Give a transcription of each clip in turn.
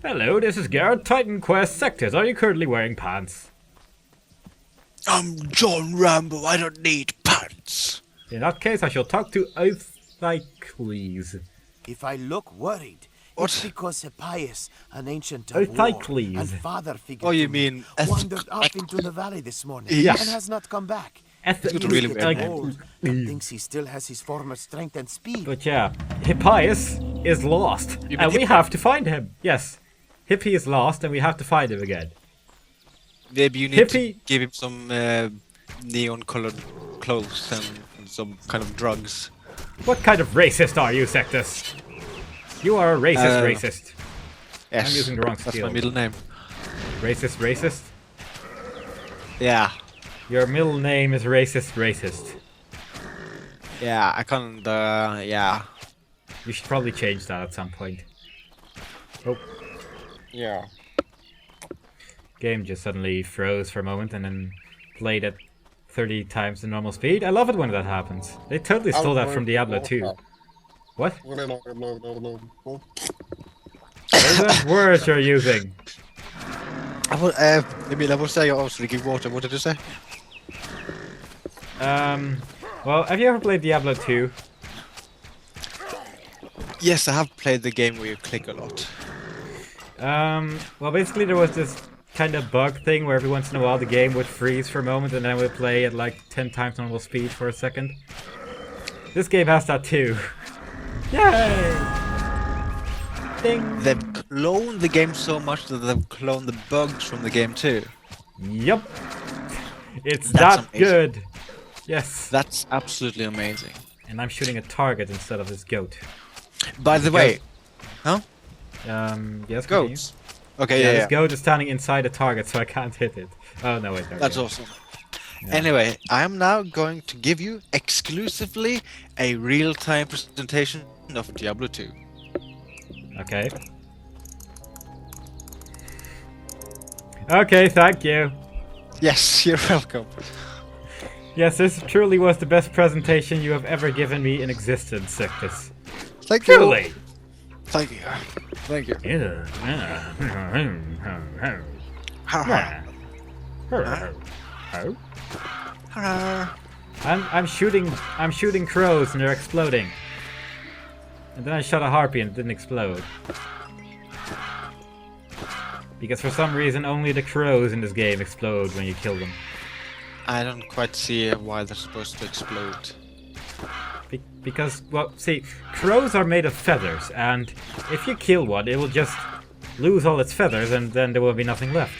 Hello, this is Garrett, Titan Quest Sectors. Are you currently wearing pants? I'm John Rambo, I don't need pants. In that case, I shall talk to Euthykles. If I look worried, What? it's because Hippias, an ancient of war Euthykles. and father figure Oh, to you me, mean wandered up into the valley this morning Yes. and has not come back. Eth- He is really getting weird name. old and thinks he still has his former strength and speed. But yeah, Hippias is lost, You mean and we Hippie? have to find him. Yes, Hippie is lost, and we have to find him again. Maybe you need Hippie- to give him some neon-colored clothes and some kind of drugs. What kind of racist are you, Sectus? You are a racist racist. Yes, I'm using the wrong that's skill. my middle name. Racist. Yeah, Your middle name is racist. yeah, I can't, yeah. You should probably change that at some point. Oh, Yeah. game just suddenly froze for a moment and then played at 30 times the normal speed. I love it when that happens. They totally stole that from Diablo 2. What? What are those words you're using? I was saying I was drinking water. What did you say? Well, have you ever played Diablo 2? Yes, I have played the game where you click a lot. Well, basically there was this kind of bug thing where every once in a while the game would freeze for a moment and then it would play at like 10 times normal speed for a second. This game has that too. Yay! Ding! They've cloned the game so much that they've cloned the bugs from the game too. Yup. It's That's that amazing. good. Yes. That's absolutely amazing. And I'm shooting a target instead of this goat. By the way, huh? Yes, continue. Goats. Okay, Yeah, yeah. this goat is standing inside a target, so I can't hit it. Oh, no, wait. That's okay. awesome. Anyway, I am now going to give you exclusively a real-time presentation of Diablo 2. Okay. Okay, thank you. Yes, you're welcome. Yes, this truly was the best presentation you have ever given me in existence, Sectus. Thank you. Truly! Thank you. Thank you. I'm shooting crows and they're exploding. And then I shot a harpy and it didn't explode. Because for some reason only the crows in this game explode when you kill them. I don't quite see why they're supposed to explode. Because, well, see, crows are made of feathers, and if you kill one, it will just lose all its feathers, and then there will be nothing left.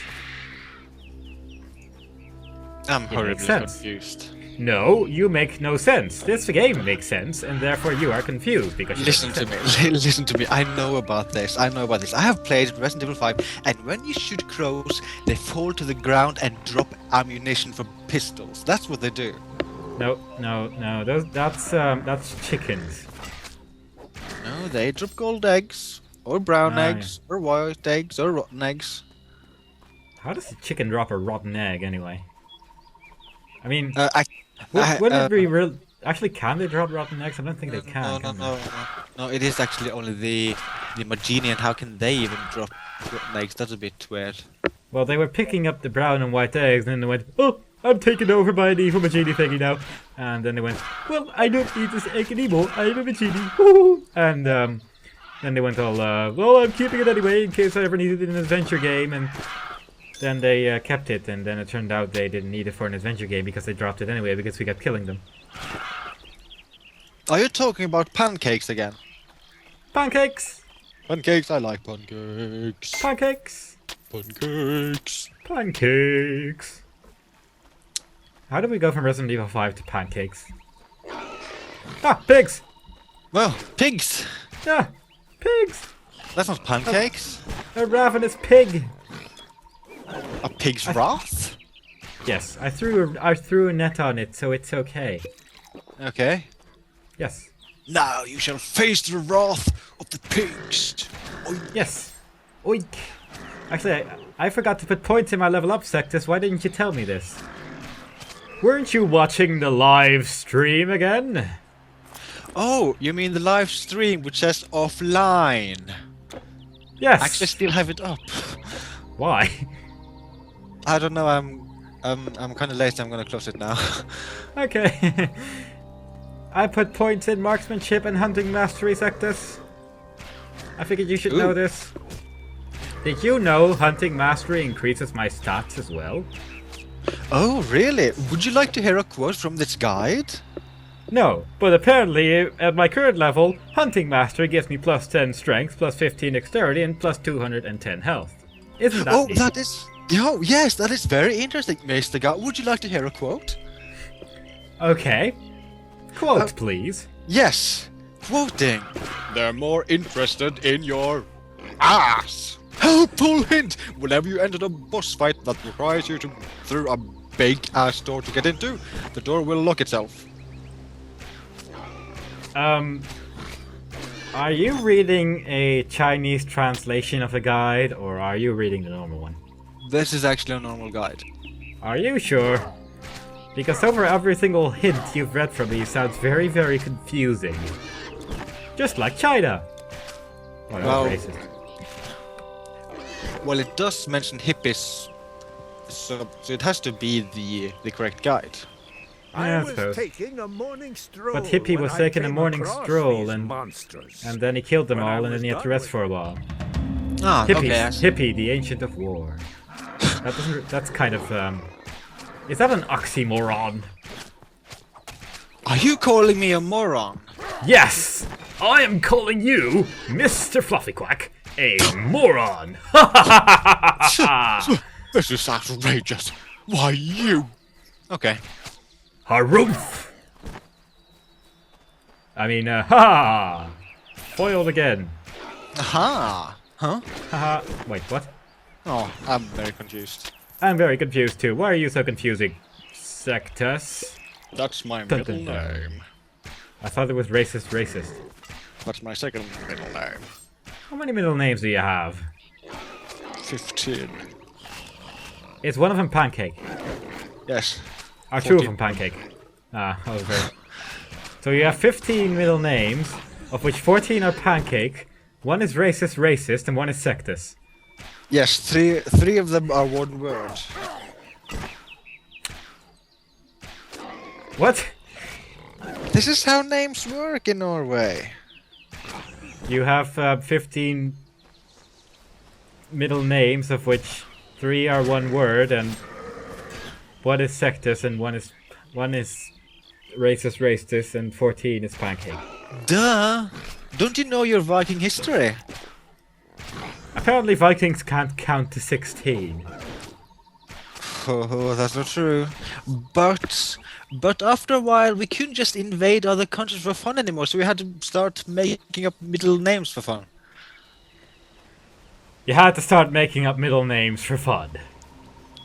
I'm makes horribly sense. confused. No, you make no sense. This game makes sense, and therefore you are confused because you Listen to me. Listen to me. I know about this. I have played Resident Evil 5, and when you shoot crows, they fall to the ground and drop ammunition from pistols. That's what they do. No. That's chickens. No, they drop gold eggs, or brown Ah, eggs, or white eggs, or rotten eggs. How does a chicken drop a rotten egg anyway? I mean, I wouldn't it be real? Actually, can they drop rotten eggs? I don't think they can. No. It is actually only the Magini, and how can they even drop rotten eggs? That's a bit weird. Well, they were picking up the brown and white eggs, and then they went, "Oh, I'm taken over by an evil Magini thingy now." And then they went, "Well, I don't need this egg anymore. I'm a Magini." Woo! And then they went all, "Well, I'm keeping it anyway in case I ever needed it in an adventure game." And then they kept it, and then it turned out they didn't need it for an adventure game because they dropped it anyway because we kept killing them. Are you talking about pancakes again? Pancakes! Pancakes, I like pancakes. Pancakes! Pancakes. Pancakes! How did we go from Resident Evil 5 to pancakes? Ah, pigs! Well, pigs. Ah, pigs! That's not pancakes. A ravenous pig! A pig's wrath? Yes, I threw a net on it, so it's okay. Okay. Yes. Now you shall face the wrath of the pigs. Yes. Oink. Actually, I forgot to put points in my level up, Sectus. Why didn't you tell me this? Weren't you watching the live stream again? Oh, you mean the live stream which says offline? Yes. Actually, I still have it up. Why? I don't know. I'm kind of lazy. I'm gonna close it now. Okay. I put points in marksmanship and hunting mastery sectors. I figured you should know Ooh. this. Did you know hunting mastery increases my stats as well? Oh, really? Would you like to hear a quote from this guide? No, but apparently at my current level, hunting mastery gives me plus 10 strength, plus 15 dexterity, and plus 210 health. Isn't that neat? That is. Oh, yes, that is very interesting, Mr. Guide. Would you like to hear a quote? Okay. Quote, please. Yes. Quoting. They're more interested in your ass. Helpful hint! Whenever you enter a boss fight that requires you to through a big ass door to get into, the door will lock itself. Are you reading a Chinese translation of the guide, or are you reading the normal one? This is actually a normal guide. Are you sure? Because over every single hint you've read from me sounds very, very confusing. Just like China. Oh, that was racist. Well, it does mention hippies, so it has to be the correct guide. Yeah, I was suppose. taking a morning stroll. But Hippie when was I taking a came morning across stroll these and monsters. then he killed them When I all and then was he had to done rest with for a while. Ah, Hippie, the ancient of war. That's kind of, is that an oxymoron? Are you calling me a moron? Yes! I am calling you, Mr. Fluffyquack, a moron! Ha ha ha ha! This is outrageous. Why you? Okay. Haroof! I mean, ha! Foiled again. Aha! Huh? Haha. Wait, what? Oh, I'm very confused. I'm very confused too. Why are you so confusing? Sectus? That's my Dun, middle dun, dun. name. I thought it was racist. That's my second middle name. How many middle names do you have? 15. Is one of them Pancake? Yes. Are two of 14. them Pancake? Ah, I was very... So you have 15 middle names, of which 14 are Pancake, one is racist, and one is Sectus. Yes, three of them are one word. What? This is how names work in Norway. You have 15 middle names, of which 3 are one word, and one is Sectus, and one is racist, and 14 is Pancake. Duh! Don't you know your Viking history? Apparently Vikings can't count to 16. Oh, that's not true. But after a while, we couldn't just invade other countries for fun anymore, so we had to start making up middle names for fun. You had to start making up middle names for fun.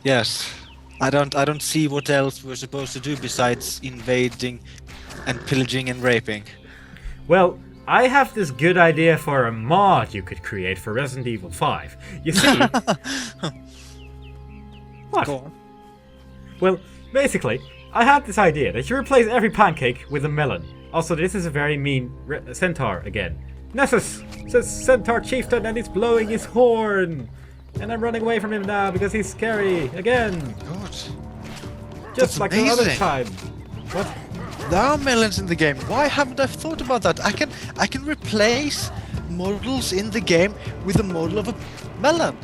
Yes. I don't see what else we're supposed to do besides invading and pillaging and raping. Well, I have this good idea for a mod you could create for Resident Evil 5. You see... What? Go on. Well, basically, I had this idea that you replace every pancake with a melon. Also, this is a very mean centaur again. Nessus says centaur chieftain and he's blowing his horn. And I'm running away from him now because he's scary again. God. Just That's like the other amazing. time. What? There are melons in the game. Why haven't I thought about that? I can replace models in the game with a model of a melon.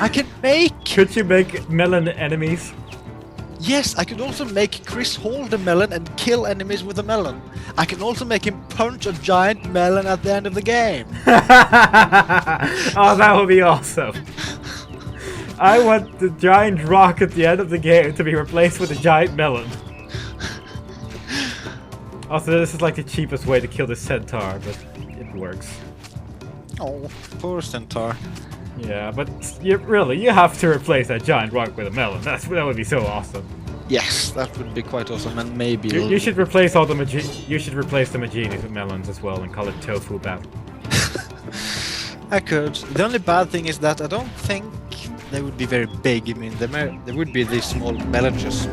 I can make... Could you make melon enemies? Yes, I could also make Chris hold a melon and kill enemies with a melon. I can also make him punch a giant melon at the end of the game. Oh, that would be awesome. I want the giant rock at the end of the game to be replaced with a giant melon. Also, this is like the cheapest way to kill the centaur, but it works. Oh, poor centaur. Yeah, but you have to replace that giant rock with a melon. That would be so awesome. Yes, that would be quite awesome, and maybe... You should replace all the you should replace the Maginis with melons as well and call it Tofu Battle. I could. The only bad thing is that I don't think they would be very big. I mean, there would be these small melons just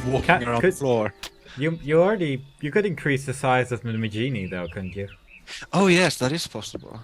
walking around the floor. You could increase the size of the Magini though, couldn't you? Oh yes, that is possible.